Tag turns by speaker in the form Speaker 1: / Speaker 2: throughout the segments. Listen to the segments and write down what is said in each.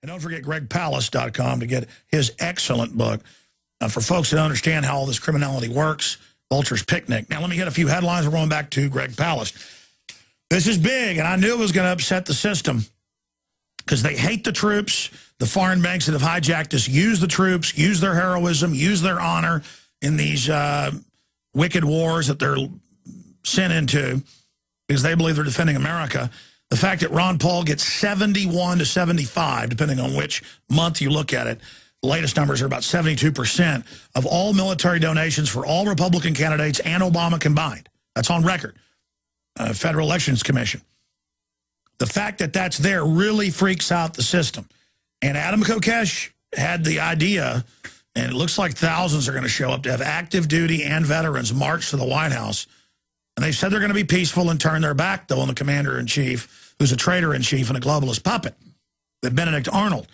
Speaker 1: And don't forget GregPalast.com to get his excellent book for folks that understand how all this criminality works, Vultures Picnic. Now, let me hit a few headlines. We're going back to Greg Palast. This is big, and I knew it was going to upset the system because they hate the troops. The foreign banks that have hijacked us use the troops, use their heroism, use their honor in these wicked wars that they're sent into because they believe they're defending America. The fact that Ron Paul gets 71 to 75, depending on which month you look at it, the latest numbers are about 72% of all military donations for all Republican candidates and Obama combined. That's on record. Federal Elections Commission. The fact that that's there really freaks out the system. And Adam Kokesh had the idea, and it looks like thousands are going to show up to have active duty and veterans march to the White House. And they said they're going to be peaceful and turn their back, though, on the commander-in-chief, who's a traitor-in-chief and a globalist puppet, that Benedict Arnold.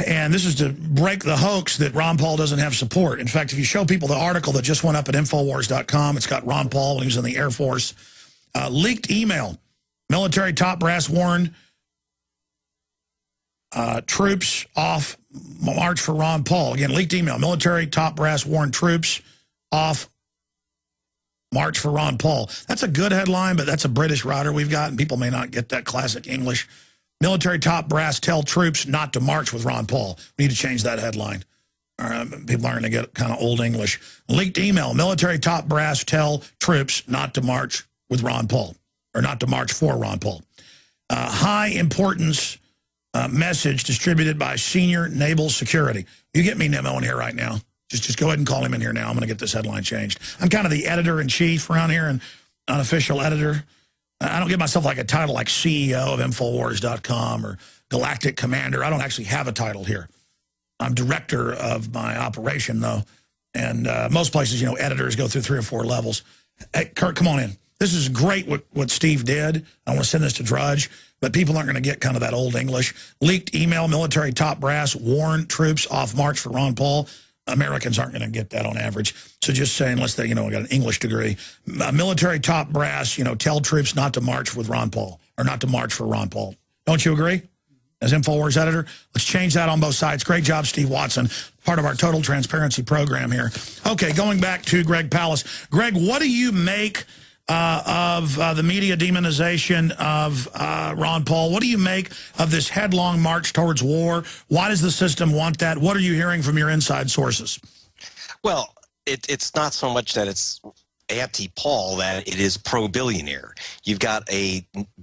Speaker 1: And this is to break the hoax that Ron Paul doesn't have support. In fact, if you show people the article that just went up at Infowars.com, it's got Ron Paul when he was in the Air Force. Leaked email. Military top brass warned troops off march for Ron Paul. Again, leaked email. Military top brass warned troops off march for Ron Paul. That's a good headline, but that's a British writer we've got, and people may not get that classic English. Military top brass tell troops not to march with Ron Paul. We need to change that headline. People aren't going to get kind of old English. Leaked email. Military top brass tell troops not to march with Ron Paul, or not to march for Ron Paul. High importance message distributed by senior naval security. You get me, Nemo, in here right now. Just go ahead and call him in here now. I'm going to get this headline changed. I'm kind of the editor-in-chief around here and unofficial editor. I don't give myself like a title like CEO of Infowars.com or Galactic Commander. I don't actually have a title here. I'm director of my operation, though. And most places, you know, editors go through 3 or 4 levels. Hey, Kurt, come on in. This is great what Steve did. I want to send this to Drudge, but people aren't going to get kind of that old English. Leaked email, military top brass warned troops off march for Ron Paul. Americans aren't going to get that on average. So just saying, unless they, got an English degree. Military top brass, tell troops not to march with Ron Paul, or not to march for Ron Paul. Don't you agree? As InfoWars editor, let's change that on both sides. Great job, Steve Watson, part of our Total Transparency program here. Okay, going back to Greg Palast. Greg, what do you make of the media demonization of Ron Paul? What do you make of this headlong march towards war? Why does the system want that? What are you hearing from your inside sources?
Speaker 2: Well, it's not so much that it's anti-Paul, that it is pro-billionaire. You've got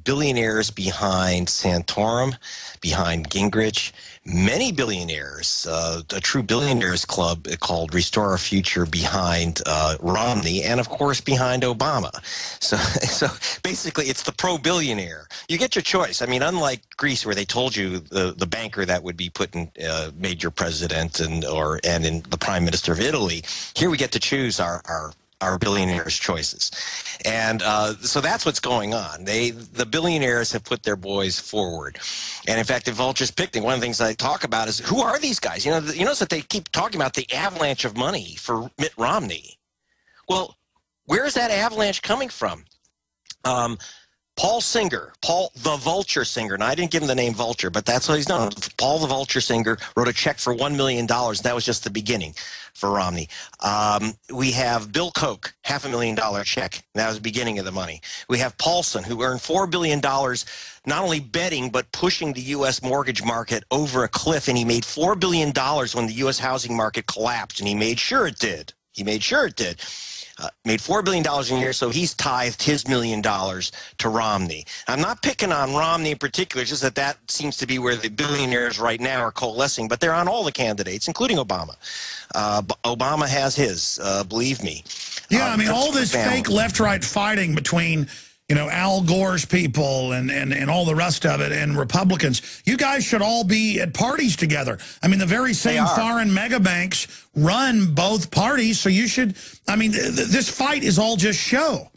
Speaker 2: billionaires behind Santorum, behind Gingrich, many billionaires, a true billionaires club called Restore Our Future behind Romney, and of course behind Obama. So basically it's the pro-billionaire. You get your choice. I mean, unlike Greece, where they told you the banker that would be made your president and in the prime minister of Italy, here we get to choose our billionaires' choices. And so that's what's going on. The billionaires have put their boys forward. And in fact, in Vultures Picnic, one of the things I talk about is, who are these guys? You notice that they keep talking about the avalanche of money for Mitt Romney. Well, where is that avalanche coming from? Paul Singer, Paul the Vulture Singer, and I didn't give him the name Vulture, but that's what he's known. Paul the Vulture Singer wrote a check for $1 million. That was just the beginning for Romney. We have Bill Koch, $500,000 check. That was the beginning of the money. We have Paulson, who earned $4 billion, not only betting, but pushing the U.S. mortgage market over a cliff, and he made $4 billion when the U.S. housing market collapsed, and he made sure it did. He made sure it did. Made $4 billion a year, so he's tithed his $1 million to Romney. I'm not picking on Romney in particular, just that seems to be where the billionaires right now are coalescing, but they're on all the candidates, including Obama. Obama has his, believe me.
Speaker 1: Yeah, I mean, all this fake left-right fighting between Al Gore's people and all the rest of it, and Republicans. You guys should all be at parties together. I mean, the very same foreign mega banks run both parties, so you should, I mean, this fight is all just show.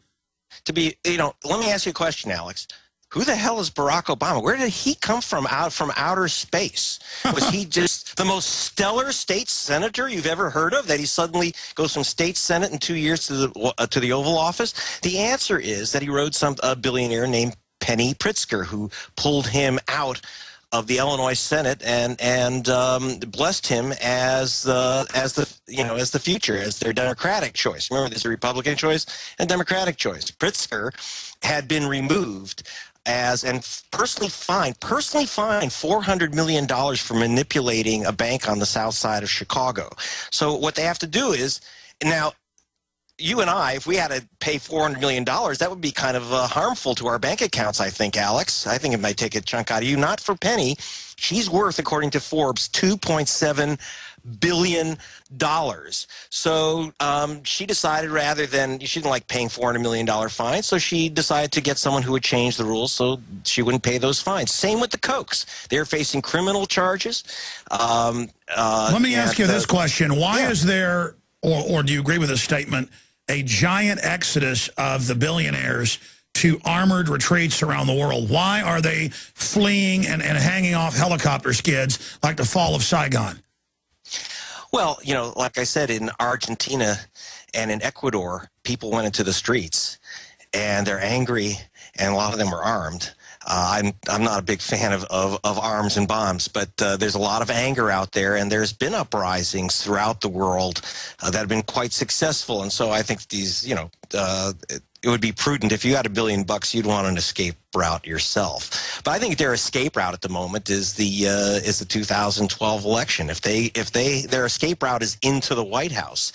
Speaker 2: Let me ask you a question, Alex. Who the hell is Barack Obama? Where did he come from outer space? Was he just the most stellar state senator you've ever heard of, that he suddenly goes from state senate in 2 years to the Oval Office? The answer is that he rode a billionaire named Penny Pritzker, who pulled him out of the Illinois Senate and blessed him as the future, as their Democratic choice. Remember, there's a Republican choice and Democratic choice. Pritzker had been removed and personally fined $400 million for manipulating a bank on the south side of Chicago. So what they have to do is now. You and I, if we had to pay $400 million, that would be kind of harmful to our bank accounts, I think, Alex. I think it might take a chunk out of you. Not for Penny. She's worth, according to Forbes, $2.7 billion. So she decided she didn't like paying $400 million fines, so she decided to get someone who would change the rules so she wouldn't pay those fines. Same with the Kochs. They're facing criminal charges.
Speaker 1: Let me ask you this question. Why is there, or do you agree with this statement, a giant exodus of the billionaires to armored retreats around the world? Why are they fleeing and hanging off helicopter skids like the fall of Saigon?
Speaker 2: Well, like I said, in Argentina and in Ecuador, people went into the streets, and they're angry, and a lot of them are armed. I'm not a big fan of arms and bombs, but there's a lot of anger out there, and there's been uprisings throughout the world that have been quite successful. And so I think these, it would be prudent if you had $1 billion, you'd want an escape route yourself. But I think their escape route at the moment is the 2012 election. If their escape route is into the White House,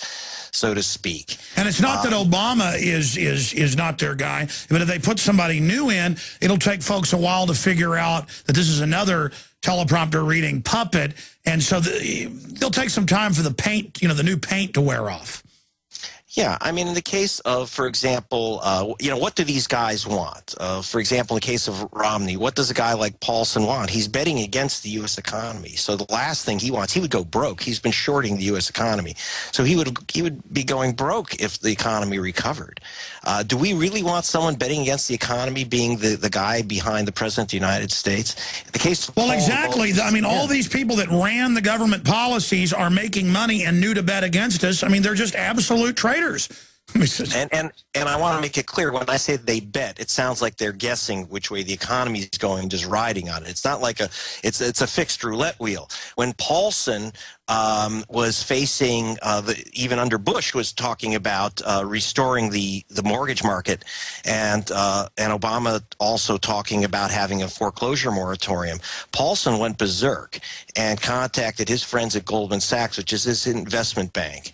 Speaker 2: so to speak.
Speaker 1: And it's not that Obama is not their guy, but if they put somebody new in, it'll take folks a while to figure out that this is another teleprompter reading puppet, and so they'll take some time for the paint, the new paint to wear off.
Speaker 2: Yeah, I mean, in the case of, for example, what do these guys want? For example, in the case of Romney, what does a guy like Paulson want? He's betting against the U.S. economy. So the last thing he wants, he would go broke. He's been shorting the U.S. economy. So he would be going broke if the economy recovered. Do we really want someone betting against the economy being the guy behind the President of the United States? In the case of
Speaker 1: exactly. I mean, all these people that ran the government policies are making money and knew to bet against us. I mean, they're just absolute traitors.
Speaker 2: And I want to make it clear, when I say they bet, it sounds like they're guessing which way the economy is going, just riding on it. It's not like it's a fixed roulette wheel. When Paulson was facing, even under Bush, was talking about restoring the mortgage market, and Obama also talking about having a foreclosure moratorium, Paulson went berserk and contacted his friends at Goldman Sachs, which is his investment bank.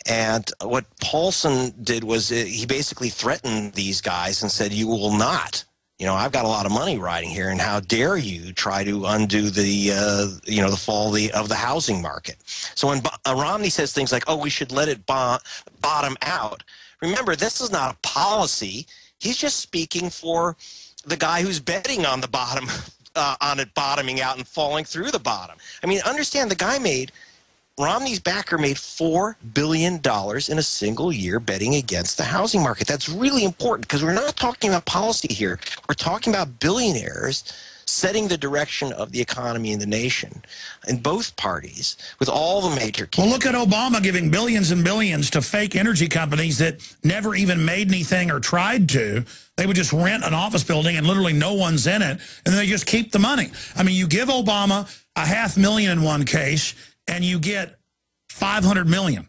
Speaker 2: And what Paulson did was he basically threatened these guys and said, you will not. I've got a lot of money riding here, and how dare you try to undo the fall of the housing market. So when Romney says things like, oh, we should let it bottom out, remember, this is not a policy. He's just speaking for the guy who's betting on the bottom, on it bottoming out and falling through the bottom. I mean, understand, Romney's backer made $4 billion in a single year betting against the housing market. That's really important, because we're not talking about policy here. We're talking about billionaires setting the direction of the economy in the nation in both parties with all the major candidates.
Speaker 1: Well, look at Obama giving billions and billions to fake energy companies that never even made anything or tried to. They would just rent an office building and literally no one's in it, and then they just keep the money. I mean, you give Obama $500,000 in one case, and you get $500 million.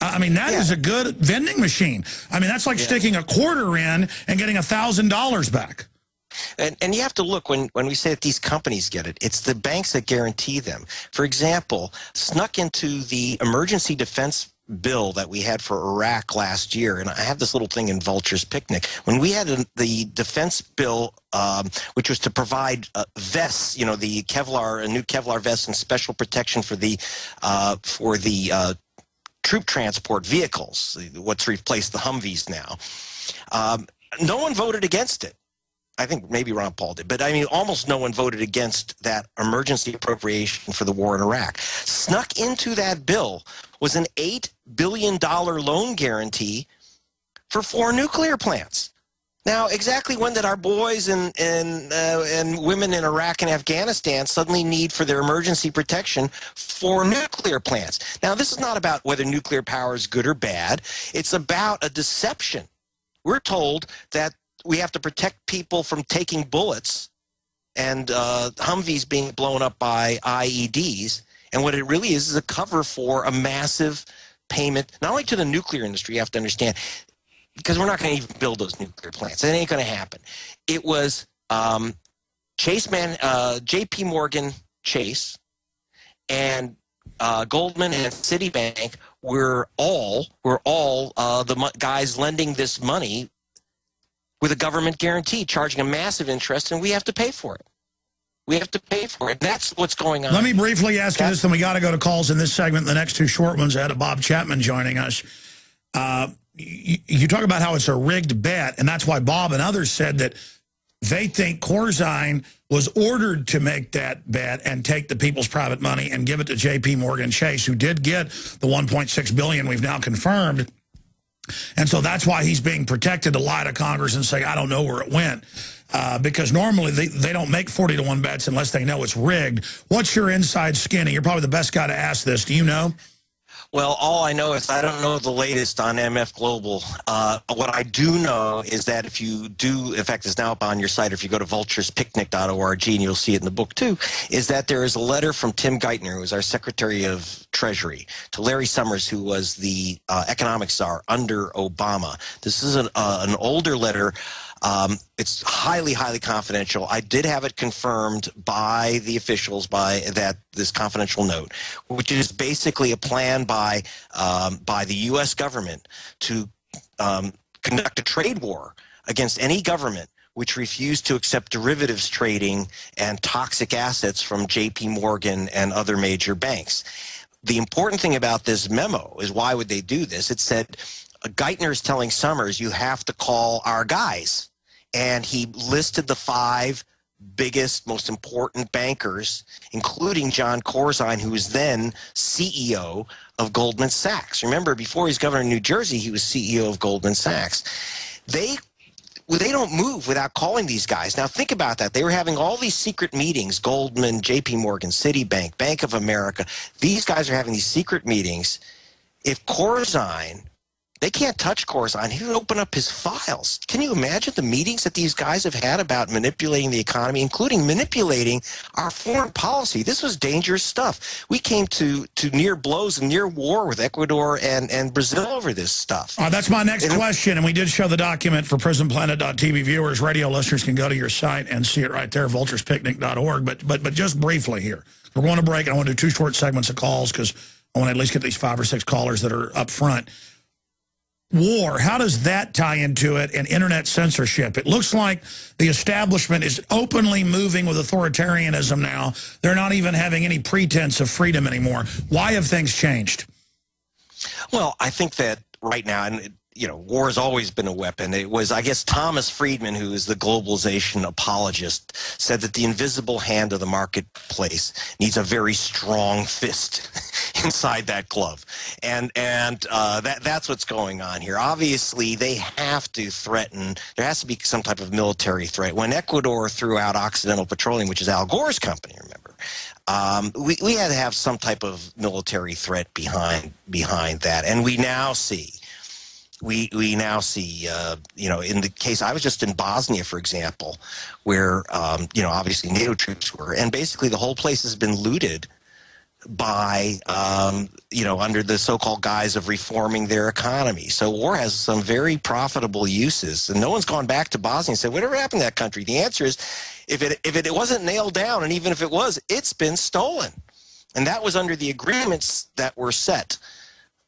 Speaker 1: I mean, that is a good vending machine. I mean, that's like sticking a quarter in and getting $1,000 back.
Speaker 2: And you have to look, when we say that these companies get it, it's the banks that guarantee them. For example, snuck into the emergency defense bill that we had for Iraq last year, and I have this little thing in Vultures Picnic. When we had the defense bill, which was to provide vests, the Kevlar, new Kevlar vests and special protection for the troop transport vehicles, what's replaced the Humvees now. No one voted against it. I think maybe Ron Paul did, but I mean, almost no one voted against that emergency appropriation for the war in Iraq. Snuck into that bill was an $8 billion loan guarantee for 4 nuclear plants. Now, exactly when did our boys and women in Iraq and Afghanistan suddenly need for their emergency protection for nuclear plants? Now, this is not about whether nuclear power is good or bad. It's about a deception. We're told that we have to protect people from taking bullets and Humvees being blown up by IEDs. And what it really is a cover for a massive payment, not only to the nuclear industry, you have to understand, because we're not going to even build those nuclear plants. It ain't going to happen. It was J.P. Morgan Chase and Goldman and Citibank were all the guys lending this money with a government guarantee, charging a massive interest, and we have to pay for it. We have to pay for it. That's what's going on.
Speaker 1: Let me briefly ask you this, then we got to go to calls in this segment. The next two short ones ahead of Bob Chapman joining us. You talk about how it's a rigged bet, and that's why Bob and others said that they think Corzine was ordered to make that bet and take the people's private money and give it to J.P. Morgan Chase, who did get the $1.6 billion we've now confirmed. And so that's why he's being protected to lie to Congress and say, I don't know where it went. Because normally they don't make 40-to-1 bets unless they know it's rigged. What's your inside skinny? You're probably the best guy to ask this. Do you know?
Speaker 2: Well, all I know is I don't know the latest on MF Global. What I do know is that if you do, in fact, it's now up on your site, if you go to vulturespicnic.org, and you'll see it in the book too, is that there is a letter from Tim Geithner, who was our Secretary of Treasury, to Larry Summers, who was the economic czar under Obama. This is an older letter. It's highly, highly confidential. I did have it confirmed by the officials this confidential note, which is basically a plan by the U.S. government to conduct a trade war against any government which refused to accept derivatives trading and toxic assets from J.P. Morgan and other major banks. The important thing about this memo is, why would they do this? It said, Geithner is telling Summers, you have to call our guys. And he listed the 5 biggest, most important bankers, including John Corzine, who was then CEO of Goldman Sachs. Remember, before he was governor of New Jersey, he was CEO of Goldman Sachs. They don't move without calling these guys. Now, think about that. They were having all these secret meetings, Goldman, J.P. Morgan, Citibank, Bank of America. These guys are having these secret meetings. If Corzine, they can't touch Corzine. He would open up his files. Can you imagine the meetings that these guys have had about manipulating the economy, including manipulating our foreign policy? This was dangerous stuff. We came to near blows and near war with Ecuador and Brazil over this stuff.
Speaker 1: That's my next question, and we did show the document for prisonplanet.tv viewers. Radio listeners can go to your site and see it right there, vulturespicnic.org. But just briefly here. We're going to break, and I want to do 2 short segments of calls because I want to at least get these 5 or 6 callers that are up front. War, how does that tie into it, and internet censorship? It looks like the establishment is openly moving with authoritarianism now. They're not even having any pretense of freedom anymore. Why have things changed?
Speaker 2: Well, I think that right now, and war has always been a weapon. It was, I guess, Thomas Friedman, who is the globalization apologist, said that the invisible hand of the marketplace needs a very strong fist inside that glove. And that's what's going on here. Obviously, they have to threaten. There has to be some type of military threat. When Ecuador threw out Occidental Petroleum, which is Al Gore's company, remember, we had to have some type of military threat behind that. And we now see. We now see, in the case, I was just in Bosnia, for example, where, obviously NATO troops were, and basically the whole place has been looted by, under the so-called guise of reforming their economy. So war has some very profitable uses, and no one's gone back to Bosnia and said, whatever happened to that country? The answer is, if it wasn't nailed down, and even if it was, it's been stolen. And that was under the agreements that were set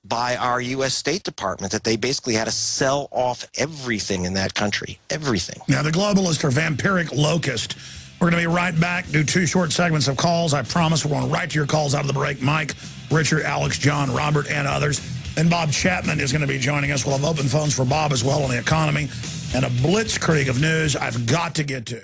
Speaker 2: by our U.S. State Department, that they basically had to sell off everything in that country. Everything. Now,
Speaker 1: the globalists are vampiric locusts. We're going to be right back, do 2 short segments of calls. I promise we're going to right to your calls out of the break. Mike, Richard, Alex, John, Robert, and others. Then Bob Chapman is going to be joining us. We'll have open phones for Bob as well on the economy. And a blitzkrieg of news I've got to get to.